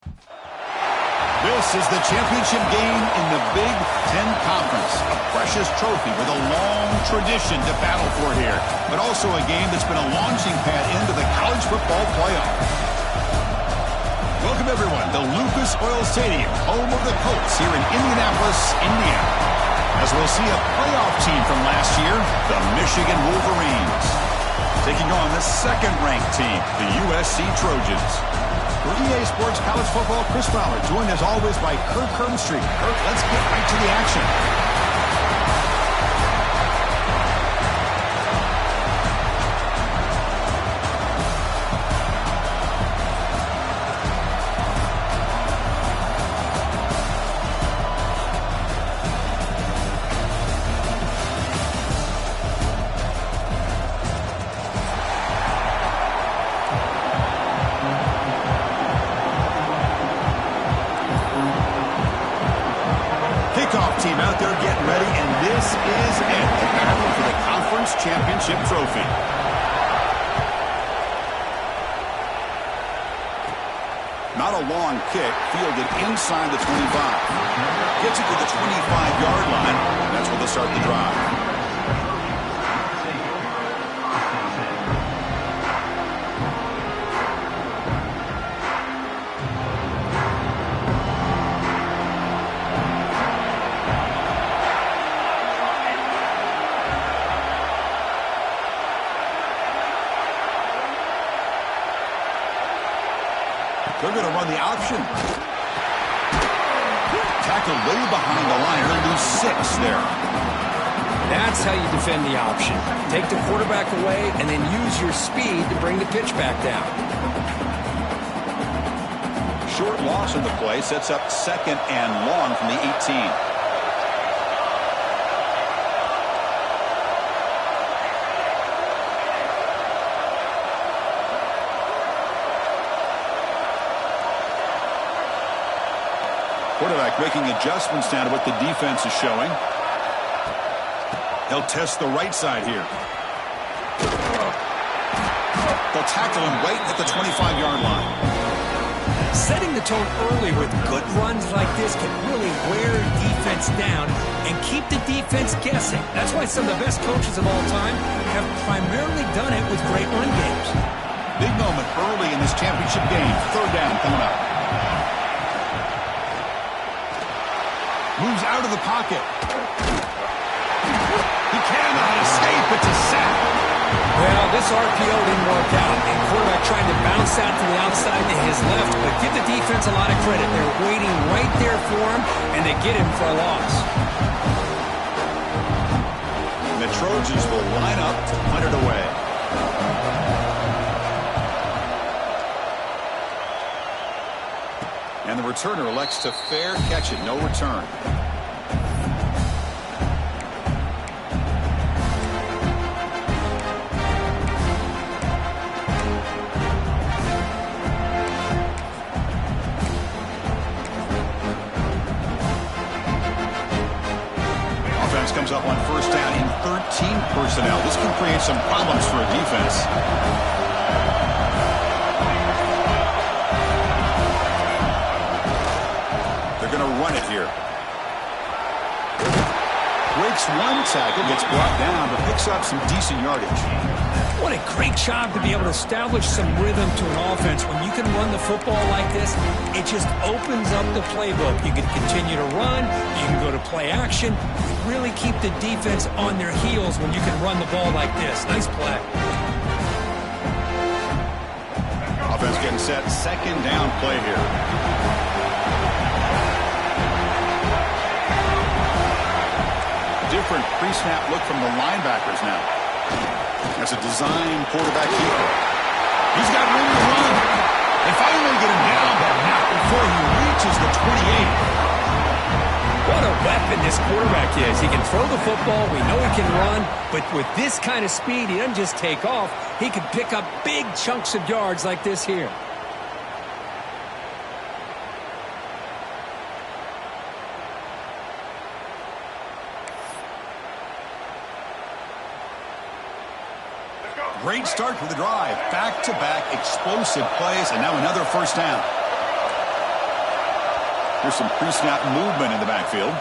This is the championship game in the Big Ten Conference. A precious trophy with a long tradition to battle for here, but also a game that's been a launching pad into the college football playoff. Welcome, everyone, to Lucas Oil Stadium, home of the Colts here in Indianapolis, Indiana. As we'll see a playoff team from last year, the Michigan Wolverines, taking on the second-ranked team, the USC Trojans. For EA Sports College Football, Chris Fowler, joined as always by Kirk Hermstreet. Kirk, let's get right to the action. Team out there getting ready, and this is it, the battle for the conference championship trophy. Not a long kick, fielded inside the 25. Gets it to the 25-yard line, and that's where they'll start the drive. They're going to run the option. Tackled way behind the line. He'll lose 6 there. That's how you defend the option. Take the quarterback away and then use your speed to bring the pitch back down. Short loss in the play sets up 2nd and long from the 18. Quarterback making adjustments now to what the defense is showing. He'll test the right side here. They'll tackle him right at the 25-yard line. Setting the tone early with good runs like this can really wear defense down and keep the defense guessing. That's why some of the best coaches of all time have primarily done it with great run games. Big moment early in this championship game. 3rd down coming up. Moves out of the pocket. He cannot escape. It's a sack. Well, this RPO didn't work out. And quarterback trying to bounce out to the outside to his left. But give the defense a lot of credit. They're waiting right there for him, and they get him for a loss. And the Trojans will line up to punt it away. And the returner elects to fair catch it. No return. Offense comes up on 1st down in 13 personnel. This can create some problems for a defense. Going to run it here. Breaks 1 tackle, gets brought down, but picks up some decent yardage. What a great job to be able to establish some rhythm to an offense. When you can run the football like this, it just opens up the playbook. You can continue to run, you can go to play action, really keep the defense on their heels when you can run the ball like this. Nice play. Offense getting set, 2nd down play here. Different pre-snap look from the linebackers now. That's a design quarterback keeper. He's got room to run. They finally get him down, but not before he reaches the 28. What a weapon this quarterback is. He can throw the football. We know he can run. But with this kind of speed, he doesn't just take off. He can pick up big chunks of yards like this here. Great start for the drive. Back-to-back explosive plays, and now another 1st down. Here's some pre-snap movement in the backfield.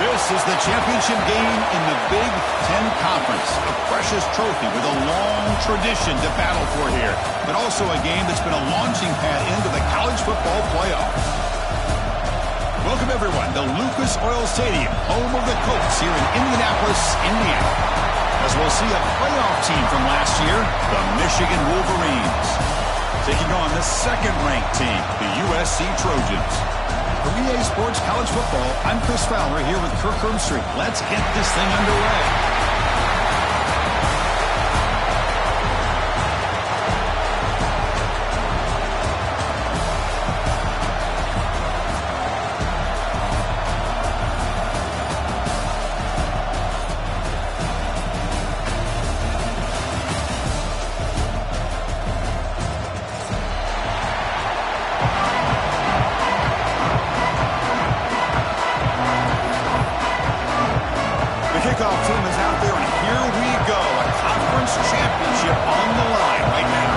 This is the championship game in the Big Ten Conference. A precious trophy with a long tradition to battle for here, but also a game that's been a launching pad into the college football playoff. Welcome, everyone, to Lucas Oil Stadium, home of the Colts here in Indianapolis, Indiana, as we'll see a playoff team from last year, the Michigan Wolverines, taking on the second-ranked team, the USC Trojans. For EA Sports College Football, I'm Chris Fowler here with Kirk Herbstreit. Let's get this thing underway. Kickoff team is out there, and here we go. A conference championship on the line right now.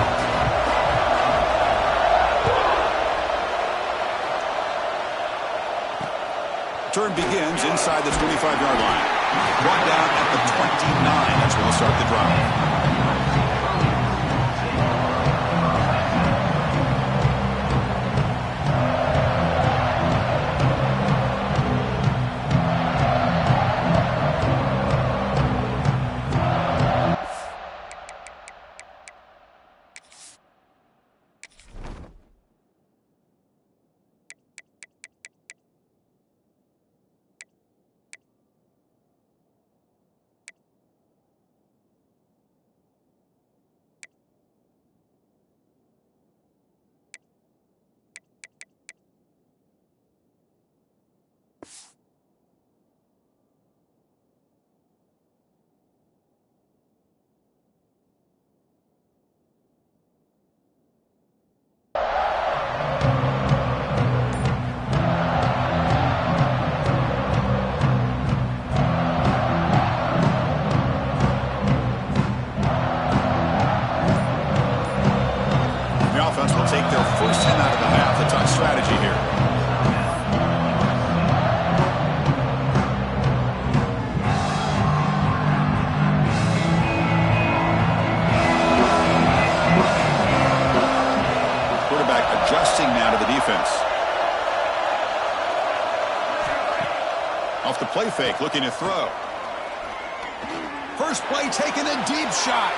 Turn begins inside the 25-yard line. Brought down at the 29. That's where we'll start the drive. Will take their first 10 out of the half. A tough strategy here. Quarterback adjusting now to the defense. Off the play fake, looking to throw. First play taken, a deep shot.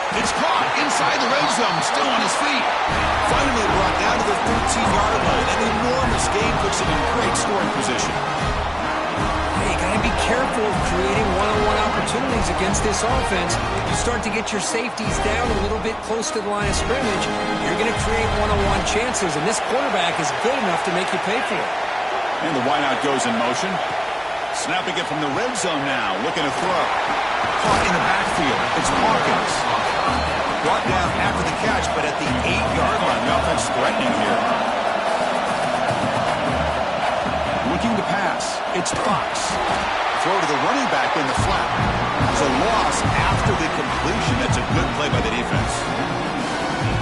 It's caught inside the red zone, still on his feet. Finally brought down to the 13-yard line. An enormous gain puts him in great scoring position. Hey, you gotta be careful of creating one-on-one opportunities against this offense. You start to get your safeties down a little bit close to the line of scrimmage, you're going to create one-on-one chances, and this quarterback is good enough to make you pay for it. And the wideout goes in motion. Snapping it from the red zone now, looking to throw. Caught in the backfield. It's Hawkins. Brought down after the catch, but at the 8-yard line, the offense threatening here. Looking to pass. It's Fox. Throw to the running back in the flat. It's a loss after the completion. That's a good play by the defense.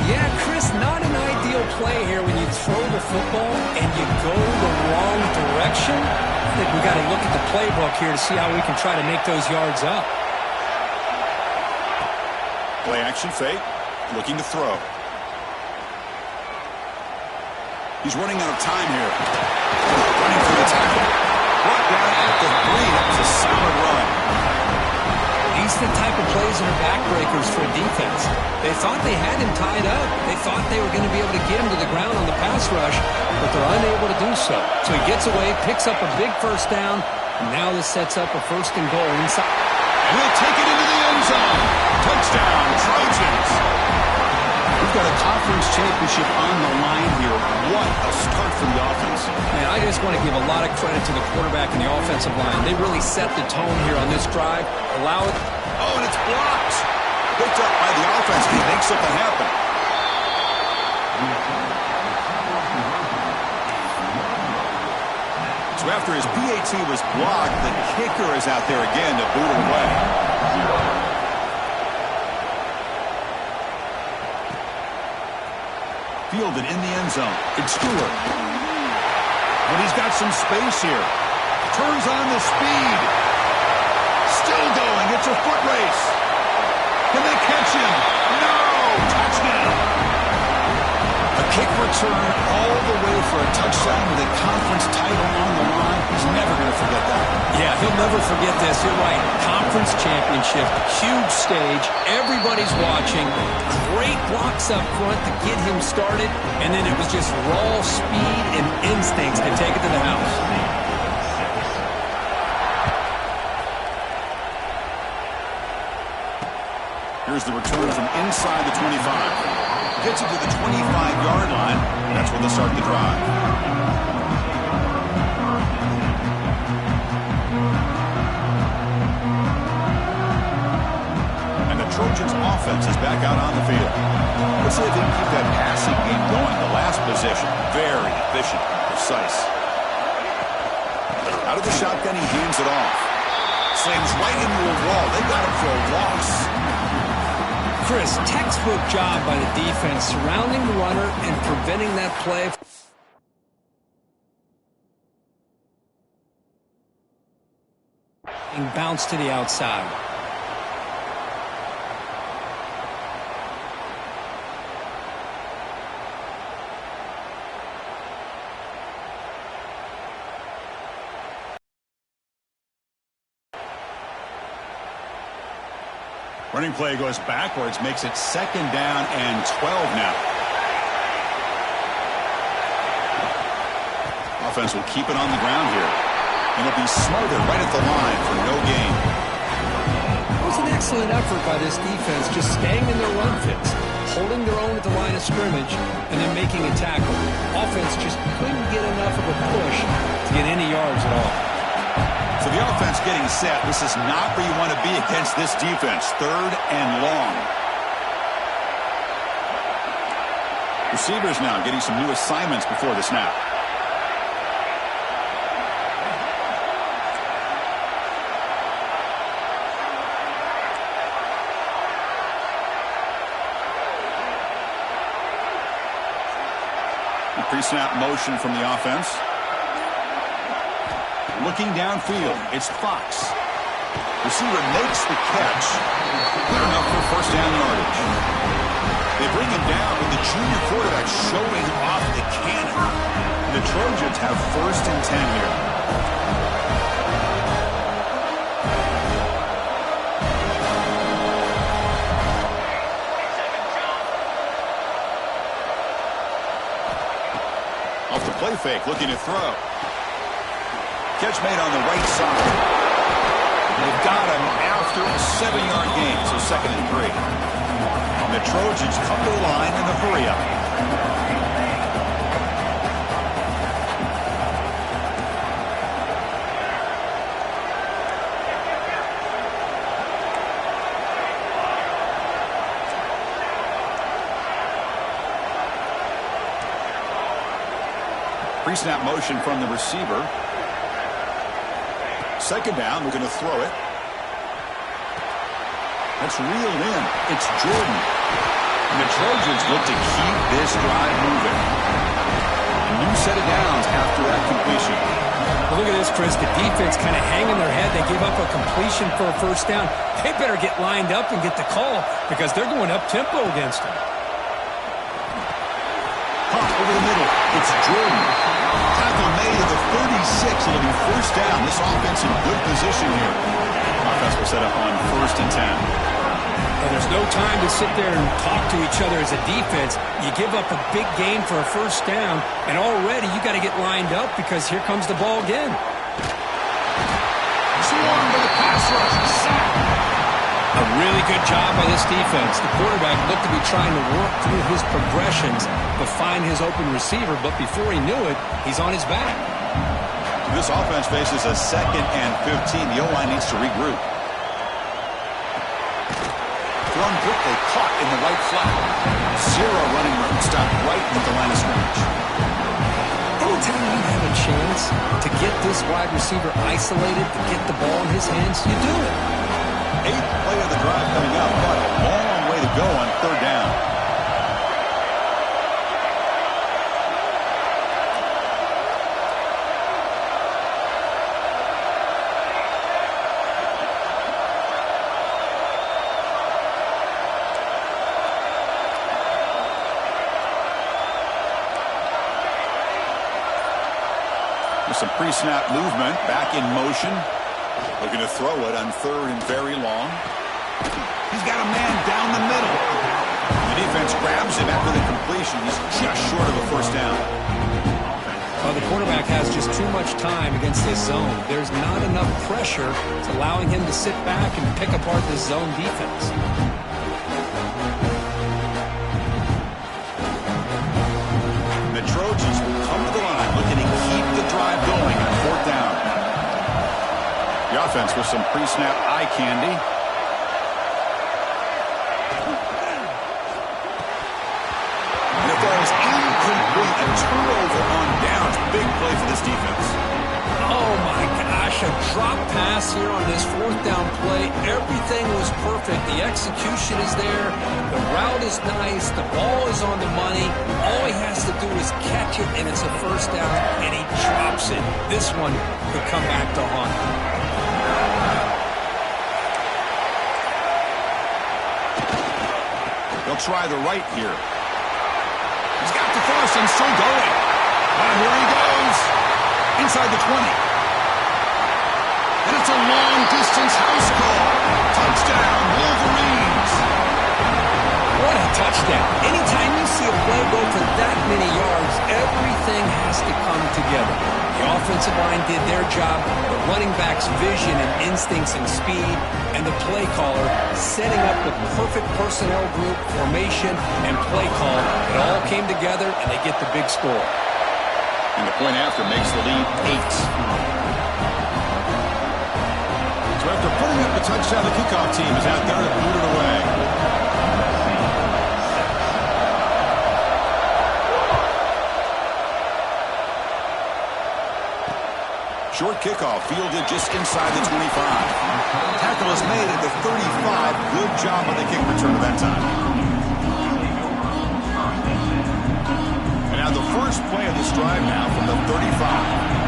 Yeah, Chris, not an ideal play here when you throw the football and you go the wrong direction. I think we got to look at the playbook here to see how we can try to make those yards up. Play action fake. Looking to throw. He's running out of time here. Running through the tackle. Brought down at the 3. That was a solid run. These are the type of plays that are backbreakers for a defense. They thought they had him tied up. They thought they were going to be able to get him to the ground on the pass rush, but they're unable to do so. So he gets away, picks up a big first down, and now this sets up a 1st and goal inside. And he'll take it into the end zone. Touchdown, Trojans. We've got a conference championship on the line here. What a start for the offense. Man, I just want to give a lot of credit to the quarterback and the offensive line. They really set the tone here on this drive. Allow it. Oh, and it's blocked. Picked up by the offense. He makes something happen. So after his PAT was blocked, the kicker is out there again to boot it away. Fielded in the end zone. It's Stewart. But he's got some space here. Turns on the speed. Still going. It's a foot race. Can they catch him? No! Touchdown! A kick return all the way for a touchdown with a conference title on the line. He's never going to forget that. Yeah, he'll never forget this. You're right. Conference championship, huge stage. Everybody's watching. Great blocks up front to get him started. And then it was just raw speed and instincts to take it to the house. Here's the return from inside the 25. Gets it to the 25-yard line. That's where they'll start the drive. And the Trojans' offense is back out on the field. Let's see if they can keep that passing game going. The last possession, very efficient and precise. Out of the shotgun, he hands it off. Slams right into a wall. They got him for a loss. Chris, textbook job by the defense, surrounding the runner and preventing that play. And bounce to the outside. Running play goes backwards, makes it 2nd down and 12 now. Offense will keep it on the ground here. And it'll be smothered right at the line for no gain. It was an excellent effort by this defense, just staying in their run fits, holding their own at the line of scrimmage, and then making a tackle. Offense just couldn't get enough of a push to get any yards at all. So the offense getting set. This is not where you want to be against this defense. 3rd and long. Receivers now getting some new assignments before the snap. The pre-snap motion from the offense. Looking downfield, it's Fox. Receiver makes the catch. Good enough for 1st down yardage. They bring him down with the junior quarterback showing off the cannon. The Trojans have 1st and 10 here. Off the play fake, looking to throw. Catch made on the right side. They've got him after a 7-yard gain, so 2nd and 3. And the Trojans come to the line in the hurry-up. Pre-snap motion from the receiver. 2nd down, we're going to throw it. That's reeled in. It's Jordan. And the Trojans look to keep this drive moving. A new set of downs after that completion. Well, look at this, Chris. The defense kind of hanging their head. They give up a completion for a 1st down. They better get lined up and get the call because they're going up-tempo against them. Pump over the middle. It's Jordan. Tackle made at the 36. It'll be 1st down. This offense in good position here. Offense will set up on 1st and 10. And there's no time to sit there and talk to each other as a defense. You give up a big gain for a 1st down, and already you got to get lined up because here comes the ball again. Swarmed by the pass rush. Sack. A really good job by this defense. The quarterback looked to be trying to work through his progressions to find his open receiver, but before he knew it, he's on his back. This offense faces a 2nd and 15. The O-line needs to regroup. Thrown quickly, caught in the right flat. 0 running room, stopped right at the line of scrimmage. Anytime you have a chance to get this wide receiver isolated, to get the ball in his hands, you do it. 8th play of the drive coming up, but a long way to go on 3rd down. With some pre-snap movement, back in motion. Looking to throw it on 3rd and very long. He's got a man down the middle. The defense grabs him after the completion. He's just short of a 1st down. Well, the quarterback has just too much time against this zone. There's not enough pressure. It's allowing him to sit back and pick apart this zone defense. The Trojans will come to the line looking to keep the drive going on 4th down. The offense with some pre-snap eye candy. And it falls incomplete. A turnover on downs. Big play for this defense. Oh, my gosh. A drop pass here on this 4th down play. Everything was perfect. The execution is there. The route is nice. The ball is on the money. All he has to do is catch it, and it's a 1st down, and he drops it. This one could come back to haunt him. They'll try the right here. He's got the 1st and still going. And here he goes. Inside the 20. And it's a long-distance house call. Touchdown, Wolverines. What a touchdown. Anytime you see a play go for that many yards, everything has to come together. The offensive line did their job, the running back's vision and instincts and speed, and the play caller setting up the perfect personnel group, formation, and play call. It all came together, and they get the big score. And the point after makes the lead 8. So after putting up the touchdown, the kickoff team is out there to boot it away. Short kickoff fielded just inside the 25. Tackle is made at the 35. Good job on the kick return at that time. And now the first play of this drive now from the 35.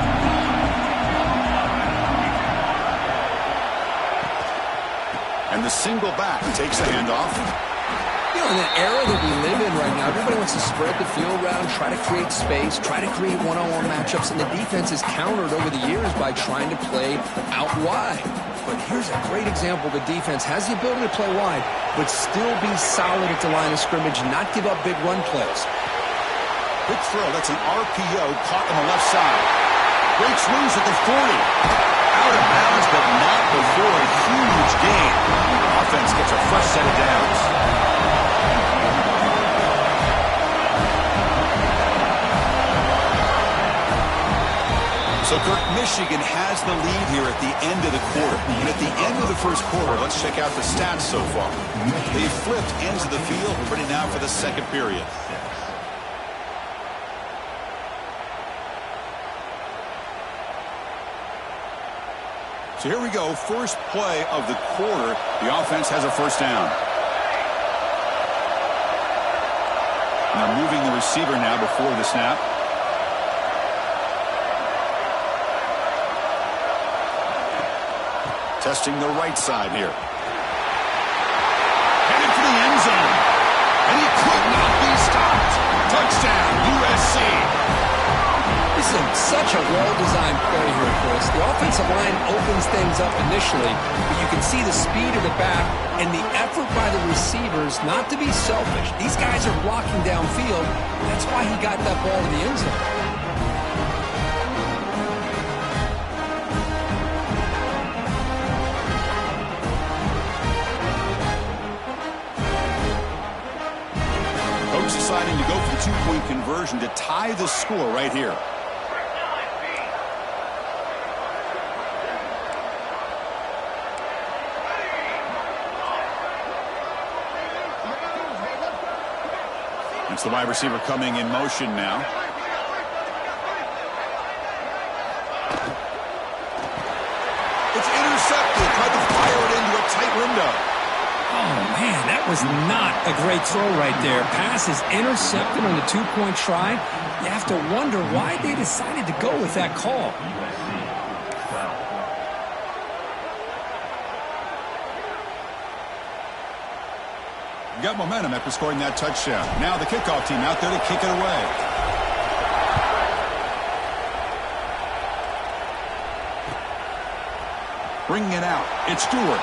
And the single back takes the handoff. You know, in the era that we live in right now, everybody wants to spread the field around, try to create space, try to create one-on-one matchups, and the defense is countered over the years by trying to play out wide. But here's a great example. The defense has the ability to play wide, but still be solid at the line of scrimmage, not give up big run plays. Quick throw. That's an RPO caught on the left side. Breaks loose at the 40. Out of bounds, but not before a huge gain. Offense gets a fresh set of downs. So, Kirk, Michigan has the lead here at the end of the quarter. And at the end of the first quarter, let's check out the stats so far. They've flipped ends of the field, ready now for the second period. So here we go, first play of the quarter. The offense has a first down. And they're moving the receiver now before the snap. Testing the right side here. Headed for the end zone. And he could not be stopped. Touchdown, USC. This is such a well-designed play here, Chris. The offensive line opens things up initially, but you can see the speed of the back and the effort by the receivers not to be selfish. These guys are blocking downfield. That's why he got that ball to the end zone. Deciding to go for the two-point conversion to tie the score right here. It's the wide receiver coming in motion now. It's intercepted. Tried to fire it into a tight window. Oh, man, that was not a great throw right there. Pass is intercepted on the two-point try. You have to wonder why they decided to go with that call. Got momentum after scoring that touchdown. Now the kickoff team out there to kick it away. Bringing it out. It's Stewart.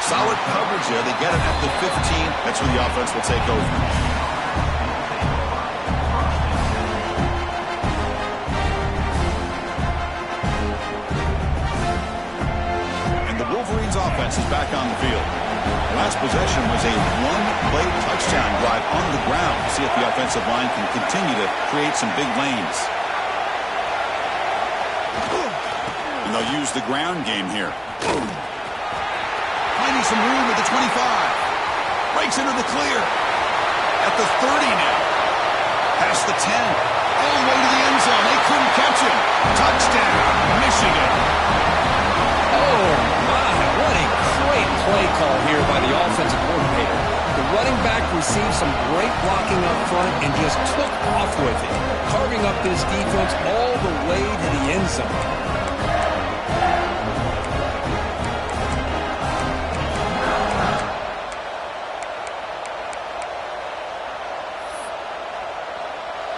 Solid coverage there. They get it at the 15. That's where the offense will take over. And the Wolverines offense is back on the field. Last possession was a one-play touchdown drive on the ground. See if the offensive line can continue to create some big lanes. And they'll use the ground game here. Finding some room at the 25. Breaks into the clear. At the 30 now. Past the 10. All the way to the end zone. They couldn't catch him. Touchdown, Michigan. Oh, my. What a great play call here by the offensive coordinator. The running back received some great blocking up front and just took off with it, carving up this defense all the way to the end zone.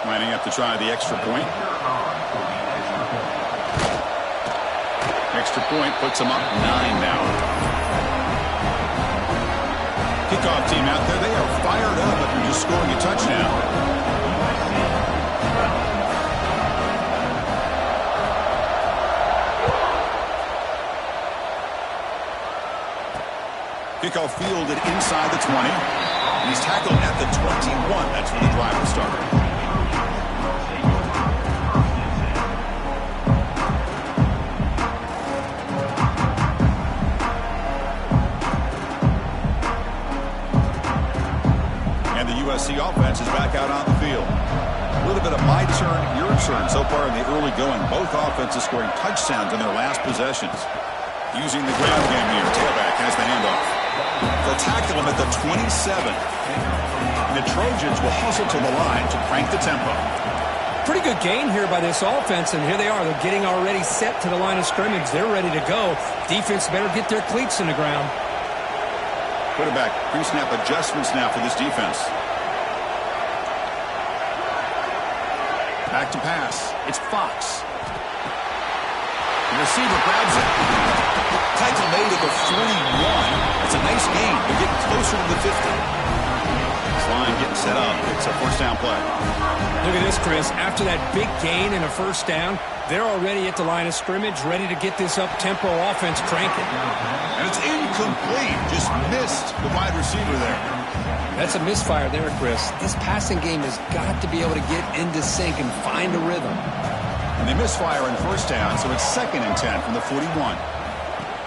Lining up to try the extra point. Extra point puts them up 9 now. Kickoff team out there. They are fired up after just scoring a touchdown. Kickoff fielded inside the 20. And he's tackled at the 21. That's when the drive will start. USC offense is back out on the field. A little bit of my turn, your turn so far in the early going. Both offenses scoring touchdowns in their last possessions. Using the ground game here. Tailback has the handoff. They'll tackle him at the 27. And the Trojans will hustle to the line to crank the tempo. Pretty good gain here by this offense, and here they are. They're getting already set to the line of scrimmage. They're ready to go. Defense better get their cleats in the ground. Quarterback, pre-snap adjustments now for this defense. Back to pass. It's Fox. The receiver grabs it. Tackle made at the 41. That's a nice gain. They're getting closer to the 50. So line getting set up. It's a first down play. Look at this, Chris. After that big gain and a first down, they're already at the line of scrimmage, ready to get this up-tempo offense cranking. And it's incomplete. Just missed the wide receiver there. That's a misfire there, Chris. This passing game has got to be able to get into sync and find a rhythm. And they misfire on first down, so it's 2nd and 10 from the 41.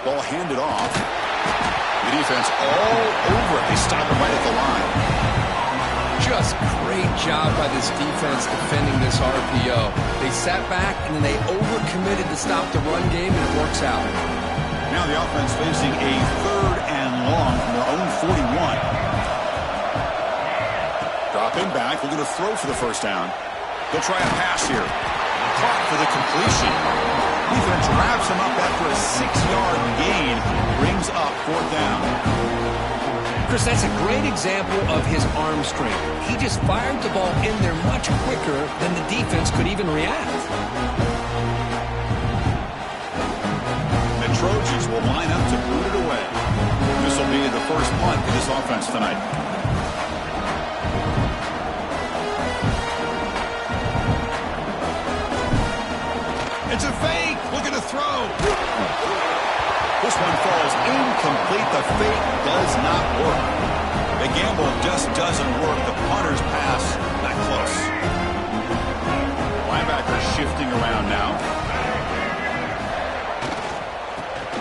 Ball handed off. The defense all over it. They stop it right at the line. Just great job by this defense defending this RPO. They sat back and then they overcommitted to stop the run game, and it works out. Now the offense facing a 3rd and long from their own 41. Dropping back, looking to throw for the first down. They'll try a pass here. Caught for the completion. Defense wraps him up after a 6-yard gain. Brings up 4th down. Chris, that's a great example of his arm strength. He just fired the ball in there much quicker than the defense could even react. The Trojans will line up to boot it away. This will be the first punt for this offense tonight. It's a fake. Looking to throw. This one falls incomplete. The fake does not work. The gamble just doesn't work. The punter's pass, not close. Linebacker shifting around now.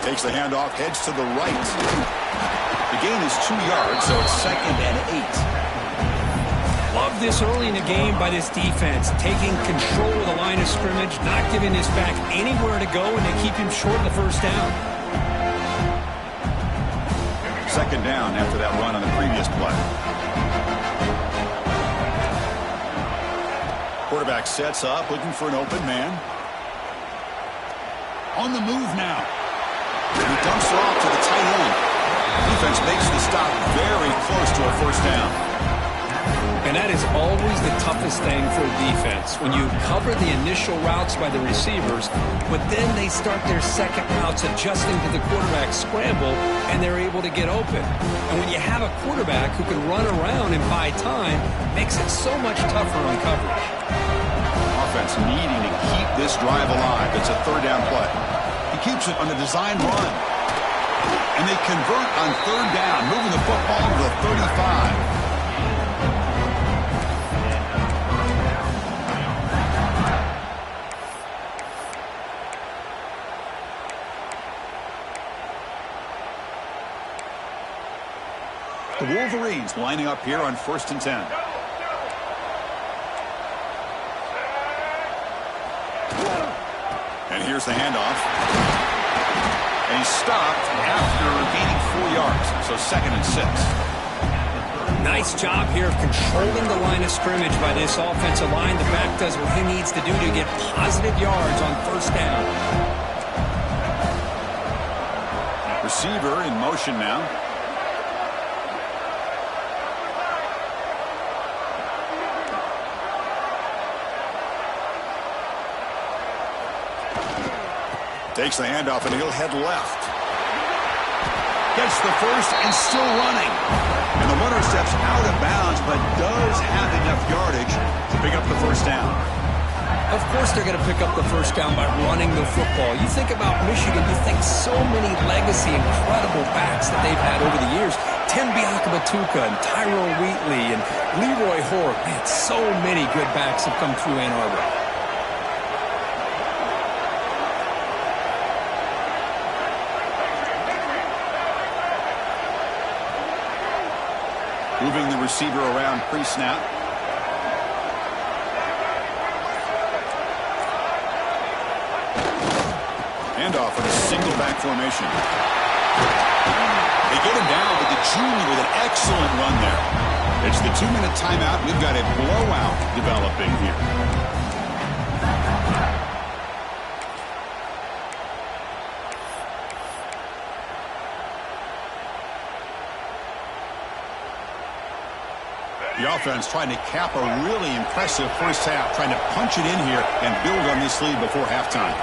Takes the handoff, heads to the right. The gain is 2 yards, so it's 2nd and 8. Love this early in the game by this defense, taking control of the line of scrimmage, not giving this back anywhere to go, and they keep him short of the first down. 2nd down after that run on the previous play. Quarterback sets up, looking for an open man. On the move now. And he dumps it off to the tight end. Defense makes the stop very close to a first down. And that is always the toughest thing for a defense, when you cover the initial routes by the receivers, but then they start their second routes adjusting to the quarterback's scramble, and they're able to get open. And when you have a quarterback who can run around and buy time, makes it so much tougher on coverage. Offense needing to keep this drive alive. It's a 3rd down play. He keeps it on the design run. And they convert on 3rd down, moving the football to the 35. The Wolverines lining up here on 1st and 10. And here's the handoff. And he's stopped after gaining 4 yards. So 2nd and 6. Nice job here of controlling the line of scrimmage by this offensive line. The back does what he needs to do to get positive yards on first down. Receiver in motion now. Takes the handoff, and he'll head left. Gets the first and still running. And the runner steps out of bounds, but does have enough yardage to pick up the first down. Of course they're going to pick up the first down by running the football. You think about Michigan, you think so many legacy, incredible backs that they've had over the years. Tim Biakabatuka and Tyrone Wheatley and Leroy Hoare. Man, so many good backs have come through Ann Arbor. Moving the receiver around pre-snap. Handoff in a single back formation. They get him down, but the junior with an excellent run there. It's the 2-minute timeout. We've got a blowout developing here. The offense trying to cap a really impressive first half, trying to punch it in here and build on this lead before halftime.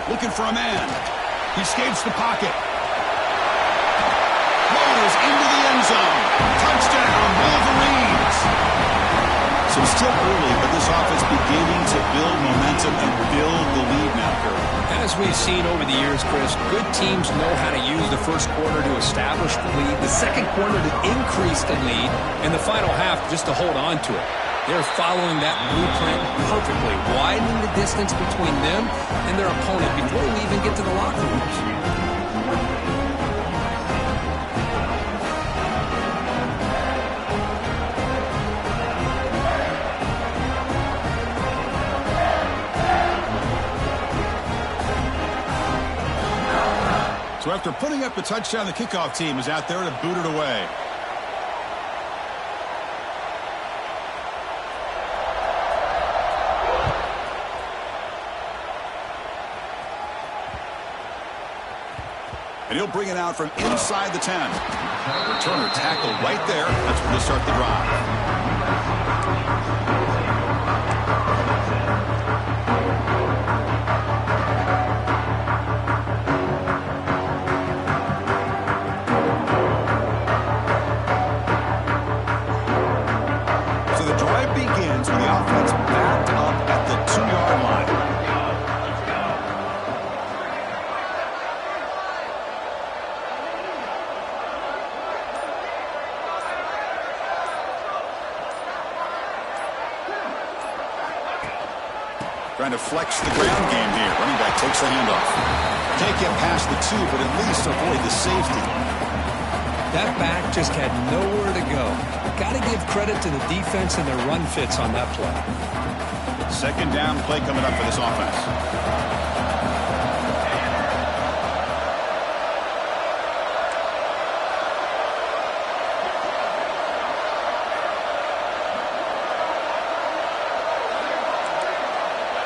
Looking for a man. He escapes the pocket. Rolls into the end zone. Touchdown, Wolverines. So it's still early, but this offense beginning to build momentum and build the lead now, Curry. As we've seen over the years, Chris, good teams know how to use the first quarter to establish the lead, the second quarter to increase the lead, and the final half just to hold on to it. They're following that blueprint perfectly, widening the distance between them and their opponent before we even get to the locker rooms. So after putting up the touchdown, the kickoff team is out there to boot it away. And he'll bring it out from inside the 10. Returner tackled right there. That's where they start the drive. Trying to flex the ground game here. Running back takes the handoff. Can't get past the 2, but at least avoid the safety. That back just had nowhere to go. Got to give credit to the defense and their run fits on that play. Second down play coming up for this offense.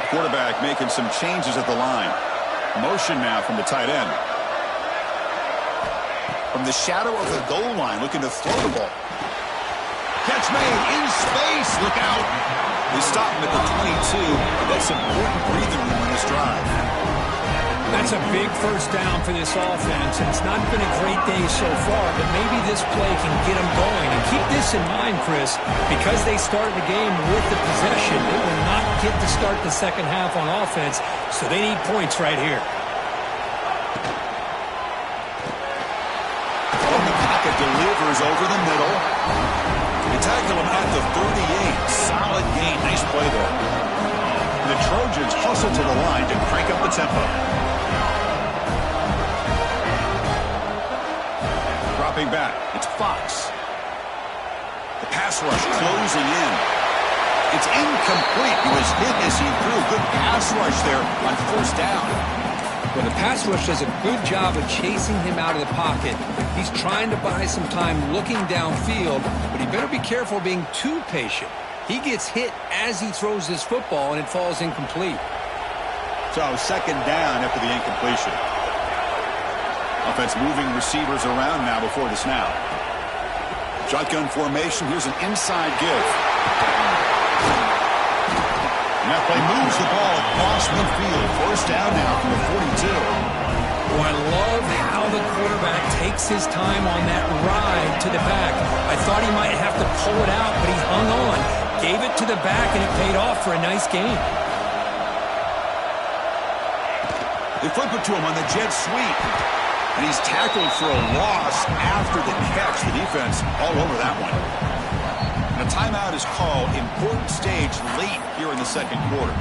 Quarterback making some changes at the line. Motion now from the tight end. From the shadow of the goal line, looking to throw the ball. Catch made in space. Look out. They stop him at the 22. That's important breathing room in this drive. That's a big first down for this offense. And it's not been a great day so far, but maybe this play can get them going. And keep this in mind, Chris, because they started the game with the possession, they will not get to start the second half on offense, so they need points right here. From the pocket, delivers over the middle. They tackle him at the 38. Solid gain. Nice play there. The Trojans hustle to the line to crank up the tempo. Dropping back, it's Fox. The pass rush closing in. It's incomplete. He was hit as he threw. Good pass rush there on first down. Well, the pass rush does a good job of chasing him out of the pocket. He's trying to buy some time looking downfield, but he better be careful being too patient. He gets hit as he throws his football, and it falls incomplete. So second down after the incompletion. Offense moving receivers around now before the snap. Shotgun formation. Here's an inside give. And that play moves the ball across midfield. First down now from the 42. Oh, I love how the quarterback takes his time on that ride to the back. I thought he might have to pull it out, but he hung on. Gave it to the back, and it paid off for a nice gain. They flip it to him on the jet sweep. And he's tackled for a loss after the catch. The defense all over that one. And a timeout is called. Important stage late here in the second quarter.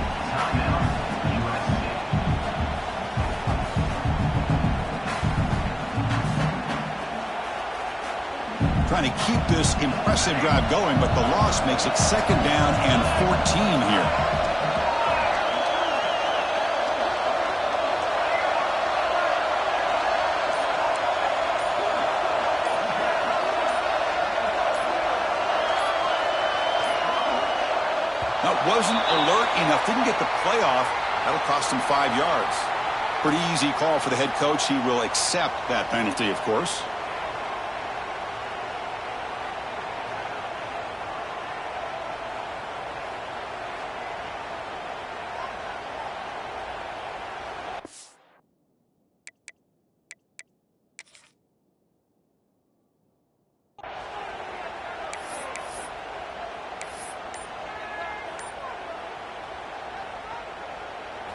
Trying to keep this impressive drive going, but the loss makes it second down and 14 here. Wasn't alert enough, didn't get the play off. That'll cost him 5 yards. Pretty easy call for the head coach. He will accept that penalty, of course.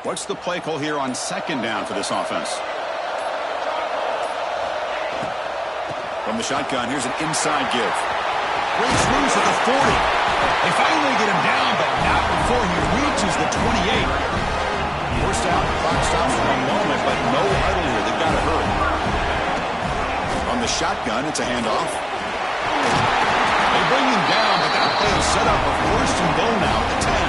What's the play call here on second down for this offense? From the shotgun, here's an inside give. Breaks loose at the 40. They finally get him down, but not before he reaches the 28. Forced out, clock stops for a moment, but no huddle here. They've got to hurry. From the shotgun, it's a handoff. They bring him down, but that play is set up a first and goal now at the 10.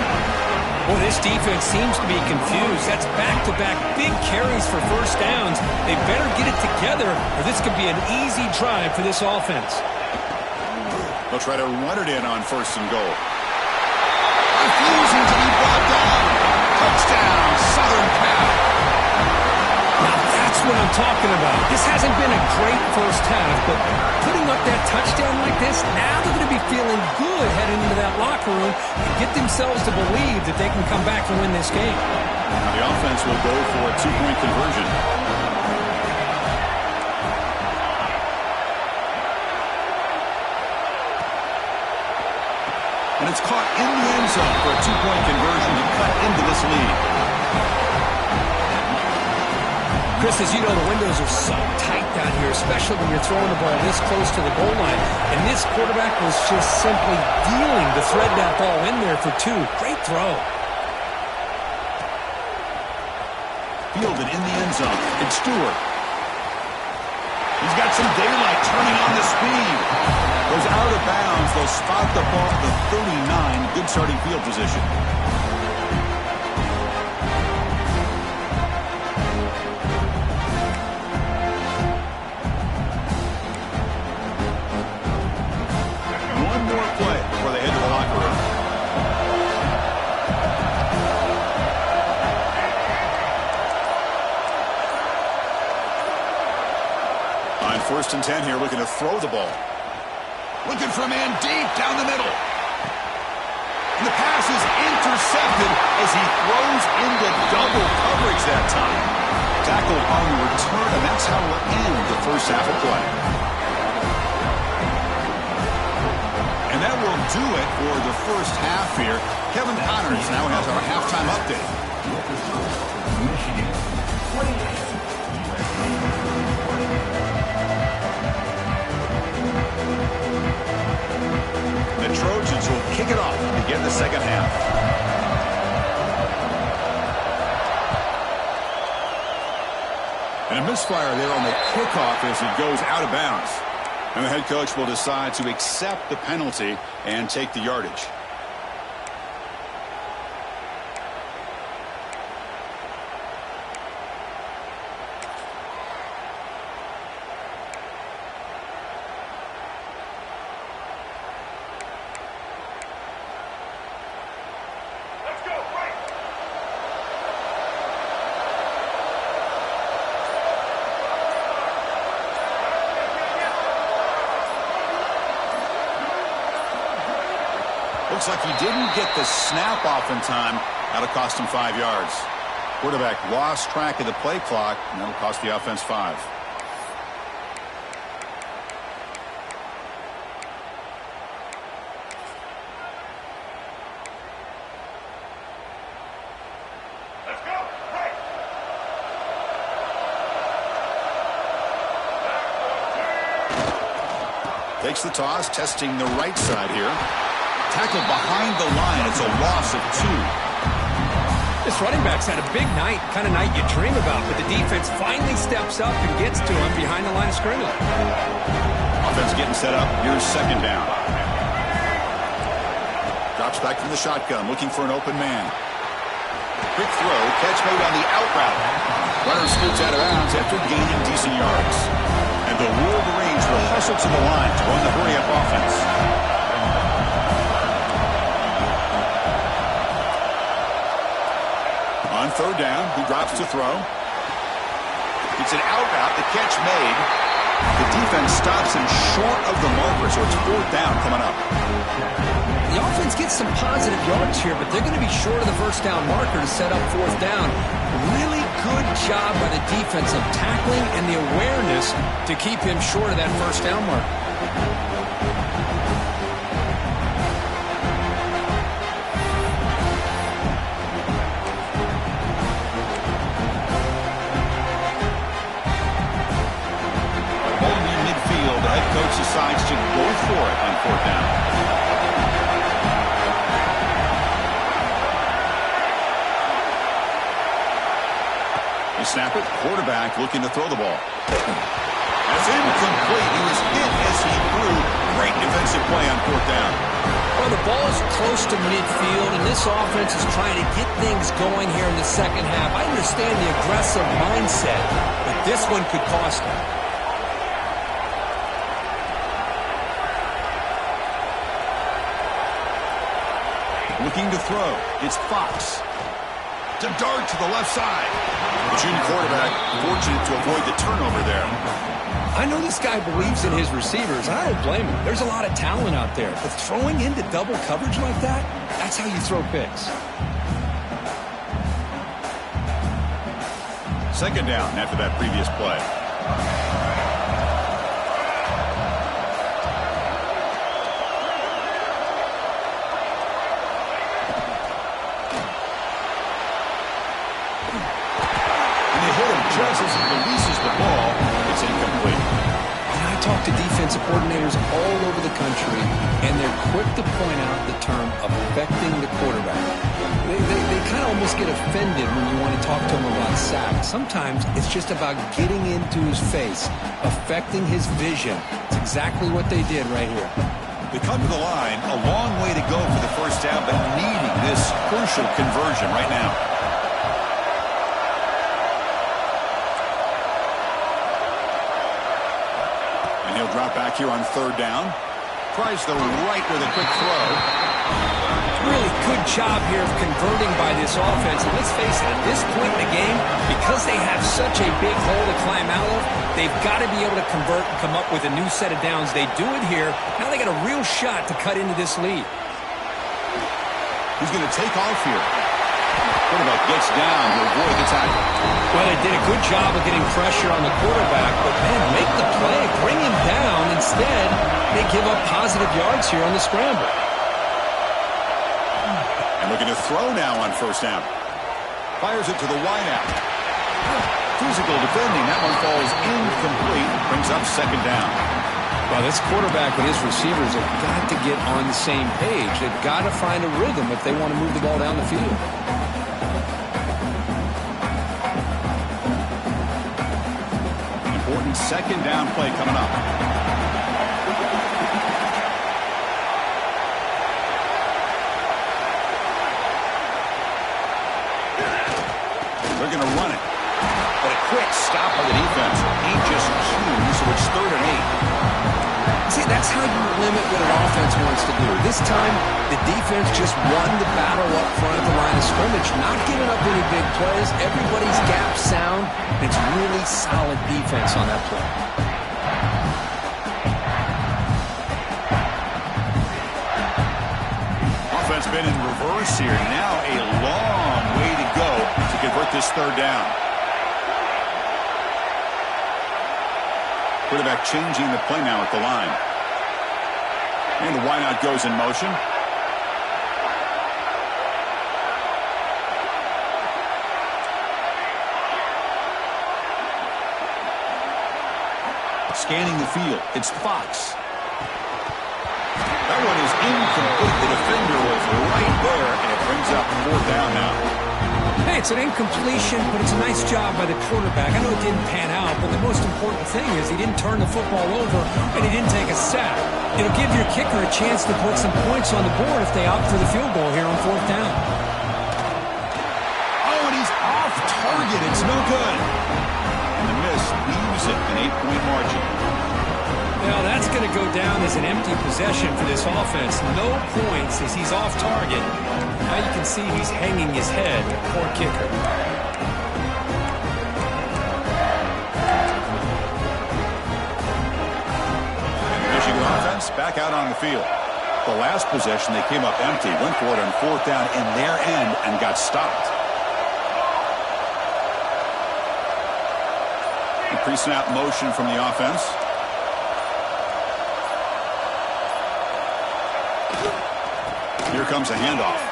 Well, this defense seems to be confused. That's back-to-back big carries for first downs. They better get it together, or this could be an easy drive for this offense. They'll try to run it in on first and goal. Refusing to be brought down. Touchdown, Southern Cal. Now that's what I'm talking about. This hasn't been a great first half, but putting up that touchdown like this, now they're going to be feeling good heading into that locker room and get themselves to believe that they can come back and win this game. Now the offense will go for a two-point conversion. And it's caught in the end zone for a two-point conversion to cut into this lead. Chris, as you know, the windows are so tight down here, especially when you're throwing the ball this close to the goal line. And this quarterback was just simply dealing to thread that ball in there for two. Great throw. Fielded in the end zone. It's Stewart. He's got some daylight turning on the speed. Goes out of bounds. They'll spot the ball at the 39. Good starting field position. One more play before they head to the locker room. On 1st and 10 here, looking to throw the ball. Looking for a man deep down the middle. And the pass is intercepted as he throws into double coverage that time. Tackled on the return, and that's how we'll end the first half of play. And that will do it for the first half here. Kevin Connors now has our halftime update. The Trojans will kick it off to begin the second half. And a misfire there on the kickoff as it goes out of bounds. And the head coach will decide to accept the penalty and take the yardage. Looks like he didn't get the snap off in time. That'll cost him 5 yards. Quarterback lost track of the play clock, and that'll cost the offense 5. Takes the toss, testing the right side here. Tackled behind the line. It's a loss of 2. This running back's had a big night, kind of night you dream about, but the defense finally steps up and gets to him behind the line of scrimmage. Offense getting set up. Here's second down. Drops back from the shotgun, looking for an open man. Quick throw, catch made on the out route. Runner scoots out of bounds after gaining decent yards. And the Wolverines will hustle to the line to run the hurry-up offense. On third down, he drops to throw. It's an out route, the catch made. The defense stops him short of the marker, so it's fourth down coming up. The offense gets some positive yards here, but they're going to be short of the first down marker to set up fourth down. Really good job by the defense of tackling and the awareness to keep him short of that first down marker. for it on 4th down. They snap it. Quarterback looking to throw the ball. That's incomplete. He was hit as he threw. Great defensive play on 4th down. Well, the ball is close to midfield, and this offense is trying to get things going here in the second half. I understand the aggressive mindset, but this one could cost them. Looking to throw. It's Fox. To dart to the left side. The junior quarterback fortunate to avoid the turnover there. I know this guy believes in his receivers. I don't blame him. There's a lot of talent out there. But throwing into double coverage like that, that's how you throw picks. 2nd down after that previous play. Just as he releases the ball, it's incomplete. I talk to defensive coordinators all over the country, and they're quick to point out the term affecting the quarterback. They kind of almost get offended when you want to talk to them about sacks. Sometimes it's just about getting into his face, affecting his vision. It's exactly what they did right here. They come to the line, a long way to go for the 1st down, but needing this crucial conversion right now. He'll drop back here on 3rd down. Tries the right with a quick throw. Really good job here of converting by this offense. And let's face it, at this point in the game, because they have such a big hole to climb out of, they've got to be able to convert and come up with a new set of downs. They do it here. Now they got a real shot to cut into this lead. Who's going to take off here? Quarterback gets down to avoid the tackle. Well, they did a good job of getting pressure on the quarterback, but man, make the play, bring him down. Instead, they give up positive yards here on the scramble. And looking to throw now on 1st down. Fires it to the wideout. Physical defending. That one falls incomplete. Brings up 2nd down. Well, this quarterback and his receivers have got to get on the same page. They've got to find a rhythm if they want to move the ball down the field. Important 2nd down play coming up. They're going to run it. But a quick stop by the defense. He just chews, so it's 3rd and 8. See, that's how you limit what an offense wants to do. This time, the defense just won the battle up front at the line of scrimmage, not giving up any big plays. Everybody's gap sound. It's really solid defense on that play. Offense been in reverse here. Now a long way to go to convert this 3rd down. Quarterback changing the play now at the line. And the wideout goes in motion. Scanning the field. It's Fox. That one is incomplete. The defender was right there, and it brings up 4th down now. Hey, it's an incompletion, but it's a nice job by the quarterback. I know it didn't pan out, but the most important thing is he didn't turn the football over, and he didn't take a sack. It'll give your kicker a chance to put some points on the board if they opt for the field goal here on 4th down. Oh, and he's off target. It's no good. And the miss leaves it an 8-point margin. Now, that's going to go down as an empty possession for this offense. No points as he's off target. Now you can see he's hanging his head. Poor kicker. Michigan offense back out on the field. The last possession, they came up empty, went for it on 4th down in their end and got stopped. The pre-snap motion from the offense. Here comes a handoff.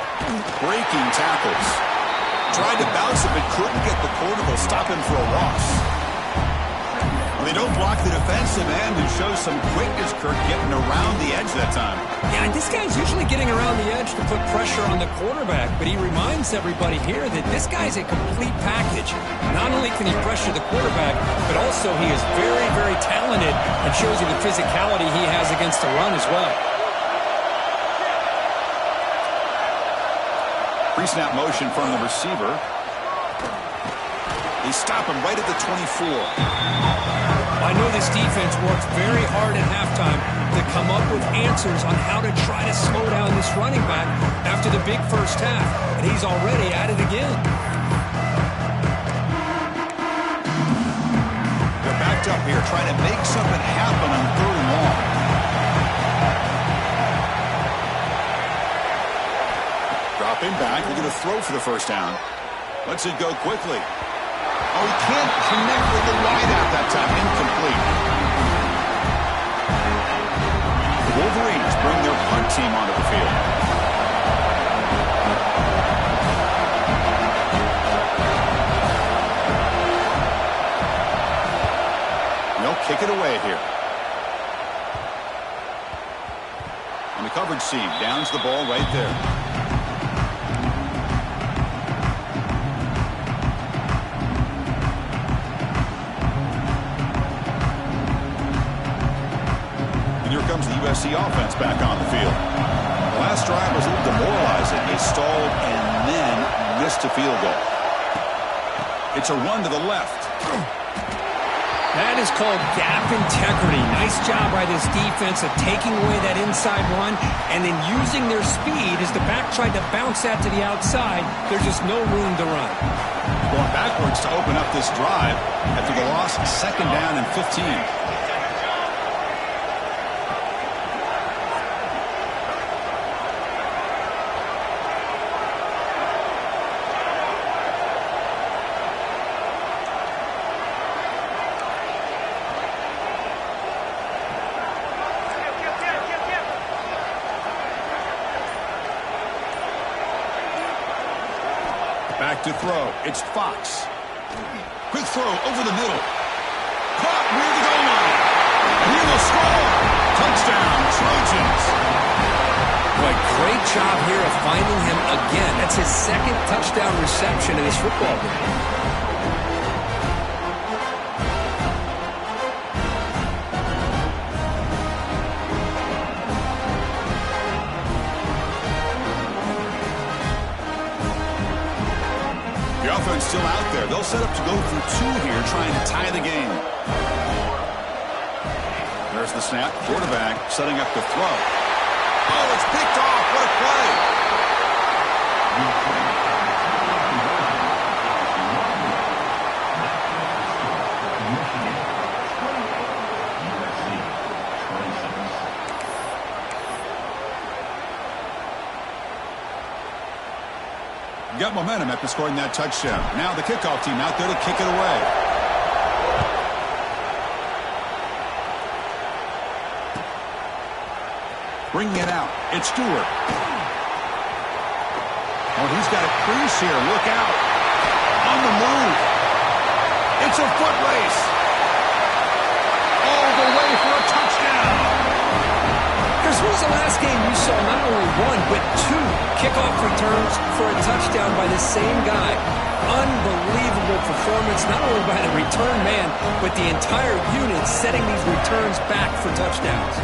Breaking tackles. Tried to bounce it, but couldn't get the quarterback. Stop him for a loss. They don't block the defensive end and show some quickness, Kirk, getting around the edge that time. Yeah, this guy's usually getting around the edge to put pressure on the quarterback, but he reminds everybody here that this guy's a complete package. Not only can he pressure the quarterback, but also he is very, very talented and shows you the physicality he has against the run as well. Pre-snap motion from the receiver. They stop him right at the 24. I know this defense worked very hard at halftime to come up with answers on how to try to slow down this running back after the big first half, and he's already at it again. They're backed up here trying to make something happen on 3rd and long. Dropping back, they're going to throw for the first down. Lets it go quickly. Oh, he can't connect with the wideout that time. Incomplete. The Wolverines bring their punt team onto the field. They'll kick it away here. On the coverage seam, downs the ball right there. Comes the USC offense back on the field. The last drive was a little demoralizing. They stalled and then missed a field goal. It's a run to the left. That is called gap integrity. Nice job by this defense of taking away that inside run and then using their speed as the back tried to bounce that to the outside. There's just no room to run. Going backwards to open up this drive after the loss, 2nd down and 15. Back to throw. It's Fox. Quick throw over the middle. Caught near the goal line. And he will score. Touchdown, Trojans. Boy, great job here of finding him again. That's his 2nd touchdown reception in this football game. Still out there. They'll set up to go for 2 here, trying to tie the game. There's the snap. Quarterback setting up the throw. Oh, it's picked off. What a play. Got momentum after scoring that touchdown. Now the kickoff team out there to kick it away. Bringing it out. It's Stewart. Oh, he's got a crease here. Look out. On the move. It's a foot race. All the way for a touchdown. Chris, when was the last game you saw not only 1, but 2 kickoff returns for a touchdown by the same guy? Unbelievable performance, not only by the return man, but the entire unit setting these returns back for touchdowns.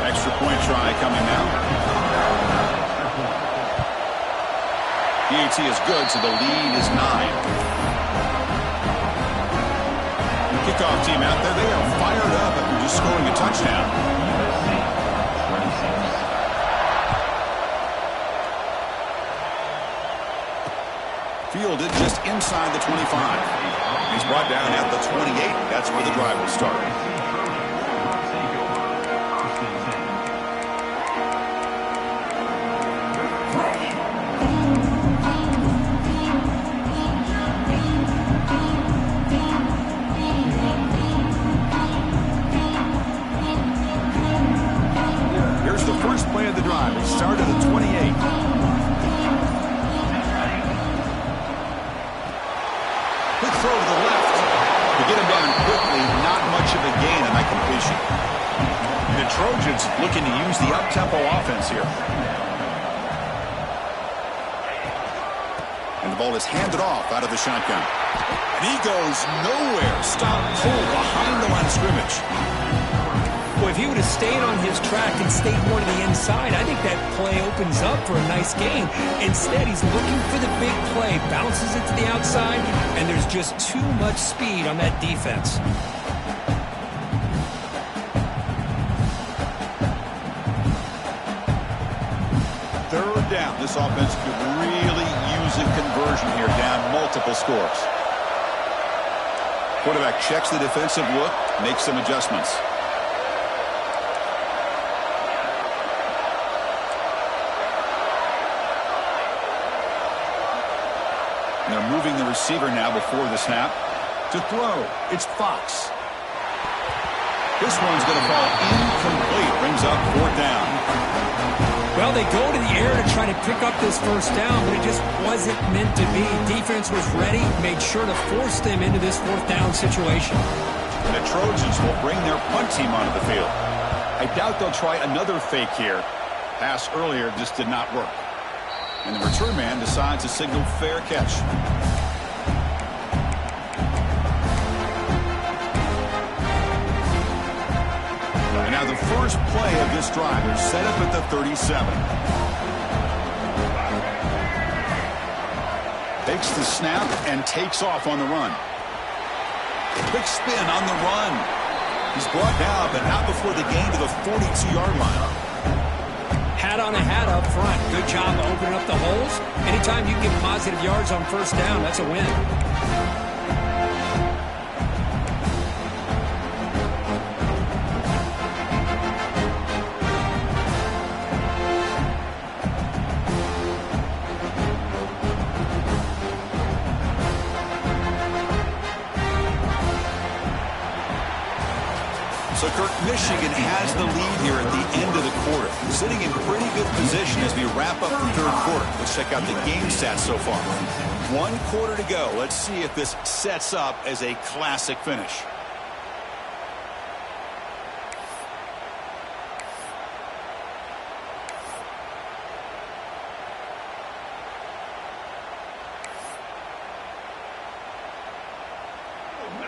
Extra point try coming now. PAT is good, so the lead is 9. Kickoff team out there, they are fired up after just scoring a touchdown. Fielded just inside the 25. He's brought down at the 28. That's where the drive will start. Play of the drive. It started at 28. Quick throw to the left. Trojans looking to use the up-tempo offense here. And the ball is handed off out of the shotgun. And he goes nowhere. Stop cold behind the line of scrimmage. Well, if he would have stayed on his track and stayed more to the inside, I think that play opens up for a nice gain. Instead, he's looking for the big play, bounces it to the outside, and there's just too much speed on that defense. Third down. This offense could really use a conversion here, down multiple scores. Quarterback checks the defensive look, makes some adjustments. They're moving the receiver now before the snap. To throw, it's Fox. This one's going to fall incomplete. Brings up fourth down. Well, they go to the air to try to pick up this first down, but it just wasn't meant to be. Defense was ready, made sure to force them into this fourth down situation. And the Trojans will bring their punt team onto the field. I doubt they'll try another fake here. Pass earlier just did not work. And the return man decides to signal fair catch. And now the first play of this drive is set up at the 37. Takes the snap and takes off on the run. Quick spin on the run. He's brought down, but not before the gain to the 42-yard line. Hat on a hat up front. Good job of opening up the holes. Anytime you get positive yards on first down, that's a win. So, Kirk, Michigan has the lead here at the end of the quarter. Sitting in pretty good position as we wrap up the third quarter. Let's check out the game stats so far. 1 quarter to go. Let's see if this sets up as a classic finish.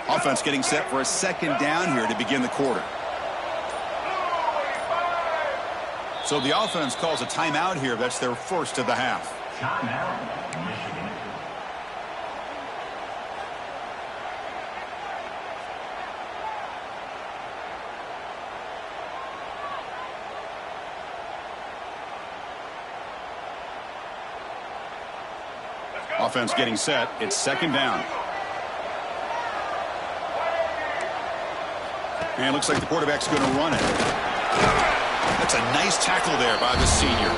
Offense getting set for a second down here to begin the quarter. So the offense calls a timeout here. That's their first of the half. Timeout, Michigan. Offense getting set. It's second down. And it looks like the quarterback's going to run it. That's a nice tackle there by the senior.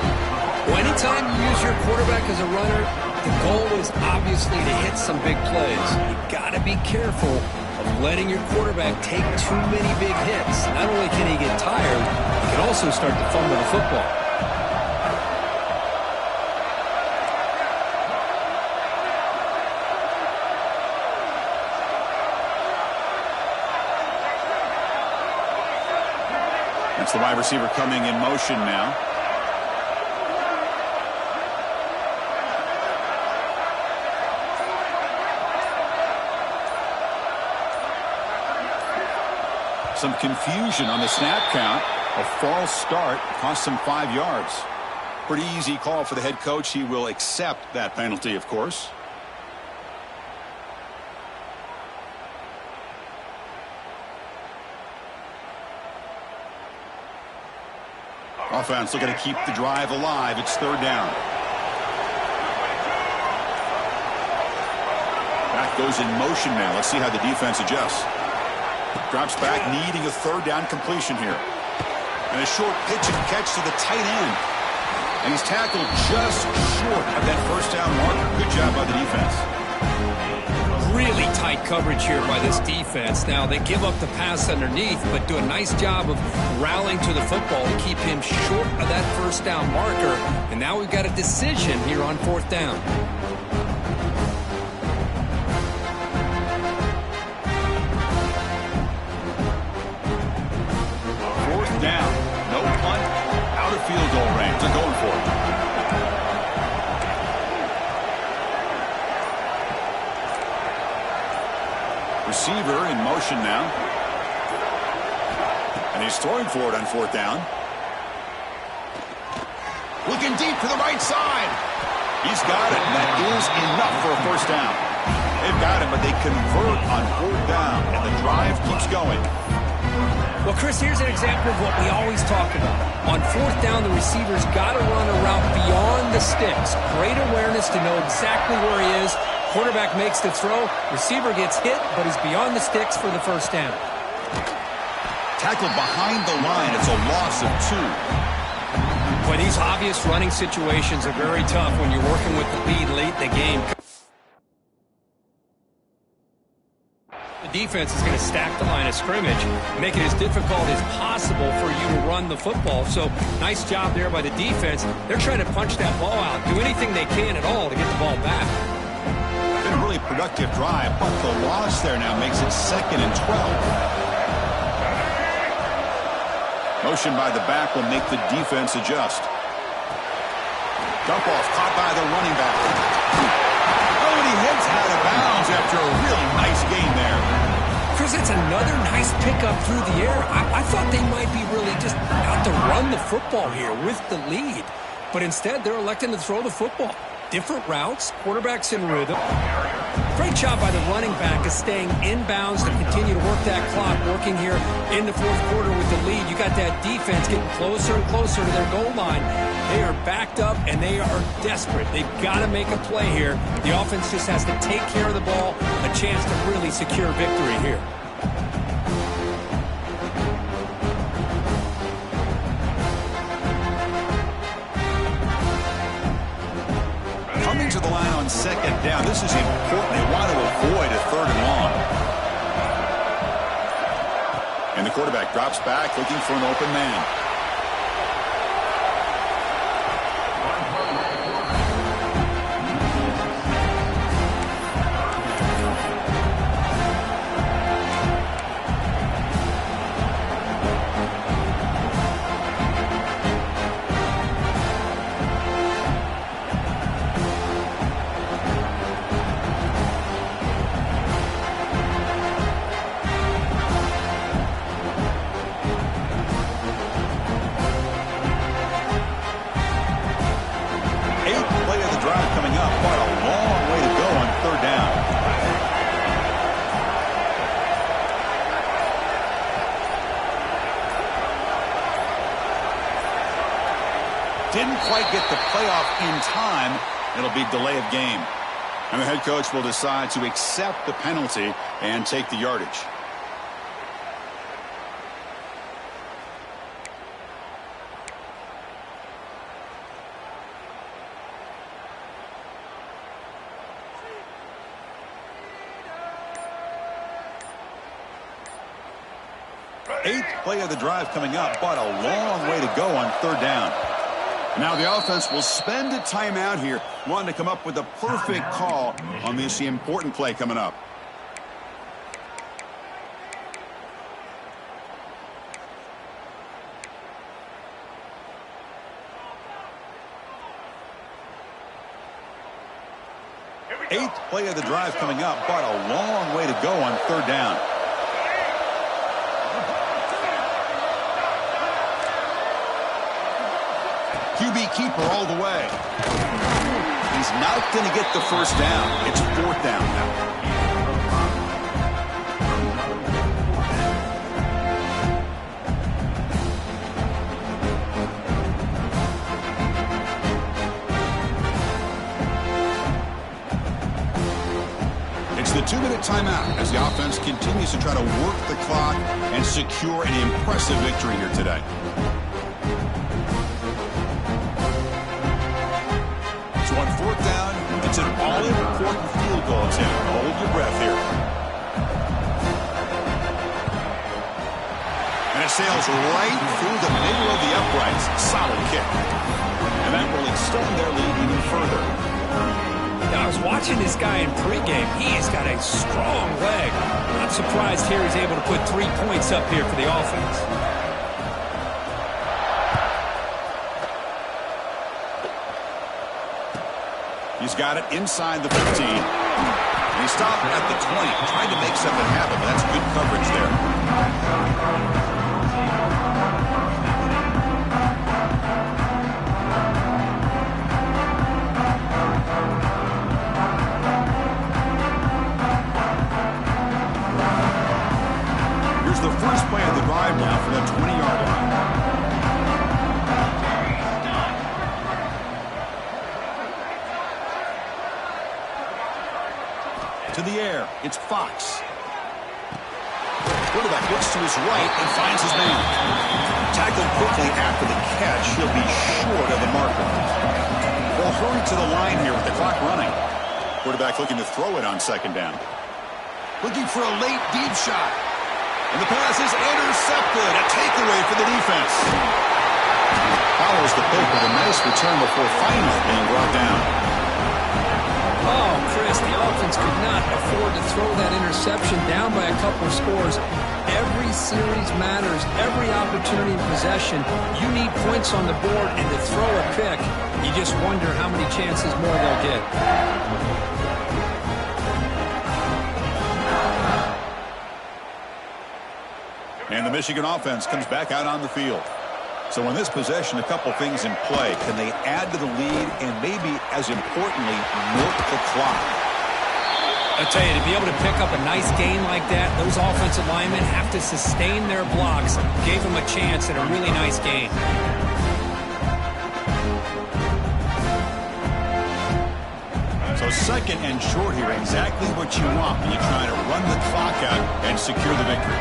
Well, anytime you use your quarterback as a runner, the goal is obviously to hit some big plays. You got to be careful of letting your quarterback take too many big hits. Not only can he get tired, he can also start to fumble the football. It's the wide receiver coming in motion now. Some confusion on the snap count. A false start cost him 5 yards. Pretty easy call for the head coach. He will accept that penalty, of course. Offense looking to keep the drive alive. It's third down. Back goes in motion now. Let's see how the defense adjusts. Drops back, needing a third down completion here. And a short pitch and catch to the tight end. And he's tackled just short of that first down marker. Good job by the defense. Really tight coverage here by this defense. Now, they give up the pass underneath, but do a nice job of rallying to the football to keep him short of that first down marker. And now we've got a decision here on fourth down. Fourth down. receiver in motion now. And he's throwing for it on fourth down. Looking deep to the right side. He's got it. That is enough for a first down. They've got him, but they convert on fourth down, and the drive keeps going. Well, Chris, here's an example of what we always talk about. On fourth down, the receiver's got to run a route beyond the sticks. Great awareness to know exactly where he is. Quarterback makes the throw. Receiver gets hit, but he's beyond the sticks for the first down. Tackled behind the line. It's a loss of 2. Boy, these obvious running situations are very tough when you're working with the lead late in the game. The defense is going to stack the line of scrimmage, make it as difficult as possible for you to run the football. So, nice job there by the defense. They're trying to punch that ball out, do anything they can at all to get the ball back. Been a really productive drive, but the loss there now makes it 2nd and 12. Motion by the back will make the defense adjust. Dump off caught by the running back. Oh, and he heads out of bounds after a really nice gain there. Chris, it's another nice pickup through the air. I thought they might be really just out to run the football here with the lead. But instead, they're electing to throw the football. Different routes, quarterbacks in rhythm. Great job by the running back of staying inbounds to continue to work that clock, working here in the fourth quarter with the lead. You got that defense getting closer and closer to their goal line. They are backed up, and they are desperate. They've got to make a play here. The offense just has to take care of the ball, a chance to really secure victory here. Coming to the line on 2nd down. This is important. They want to avoid a 3rd and long. And the quarterback drops back looking for an open man. Didn't quite get the playoff in time. It'll be delay of game. And the head coach will decide to accept the penalty and take the yardage. Eighth play of the drive coming up, but a long way to go on 3rd down. Now the offense will spend a timeout here, wanting to come up with a perfect call on this important play coming up. Eighth play of the drive coming up, but a long way to go on 3rd down. QB keeper all the way. He's not going to get the first down. It's 4th down now. It's the 2-minute timeout as the offense continues to try to work the clock and secure an impressive victory here today. On 4th down, it's an all-important field goal attempt. Hold your breath here. And it sails right through the middle of the uprights. Solid kick. And that will extend their lead even further. Now, I was watching this guy in pregame. He has got a strong leg. Not surprised here he's able to put 3 points up here for the offense. He's got it inside the 15. And he stopped at the 20, trying to make something happen, but that's good coverage there. Here's the first play of the drive now from the 20-yard line. To the air, it's Fox. Quarterback looks to his right and finds his man. Tackled quickly after the catch. He'll be short of the marker. They'll hurry to the line here with the clock running. Quarterback looking to throw it on second down. Looking for a late deep shot. And the pass is intercepted. A takeaway for the defense. Follows the pick with a nice return before finally being brought down. Oh, Chris, the offense could not afford to throw that interception down by a couple of scores. Every series matters. Every opportunity in possession. You need points on the board, and to throw a pick, you just wonder how many chances more they'll get. And the Michigan offense comes back out on the field. So in this possession, a couple things in play. Can they add to the lead and maybe, as importantly, milk the clock? I tell you, to be able to pick up a nice gain like that, those offensive linemen have to sustain their blocks. Gave them a chance at a really nice gain. So second and short here, exactly what you want when you try to run the clock out and secure the victory.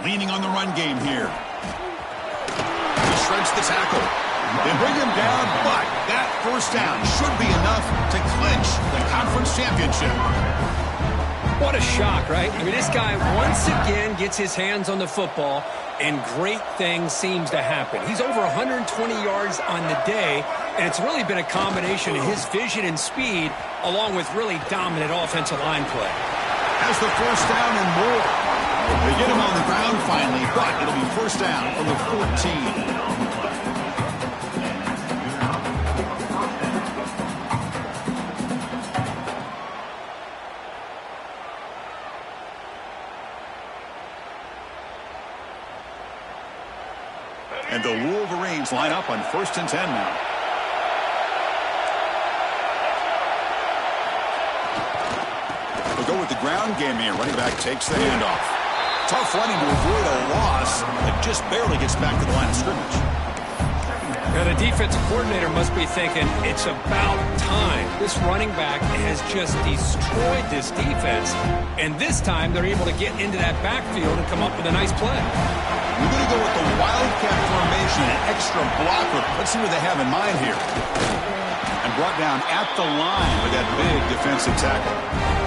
Leaning on the run game here. He shreds the tackle. They bring him down, but that first down should be enough to clinch the conference championship. What a shock, right? I mean, this guy once again gets his hands on the football, and great things seems to happen. He's over 120 yards on the day, and it's really been a combination of his vision and speed, along with really dominant offensive line play. Has the first down and more. They get him on the ground finally, but it'll be first down from the 14. And the Wolverines line up on 1st and 10 now. We'll go with the ground game here. Running back takes the handoff. Tough running to avoid a loss that just barely gets back to the line of scrimmage. Now, the defensive coordinator must be thinking, it's about time. This running back has just destroyed this defense, and this time they're able to get into that backfield and come up with a nice play. We're going to go with the wildcat formation, an extra blocker. Let's see what they have in mind here. And brought down at the line with that big defensive tackle.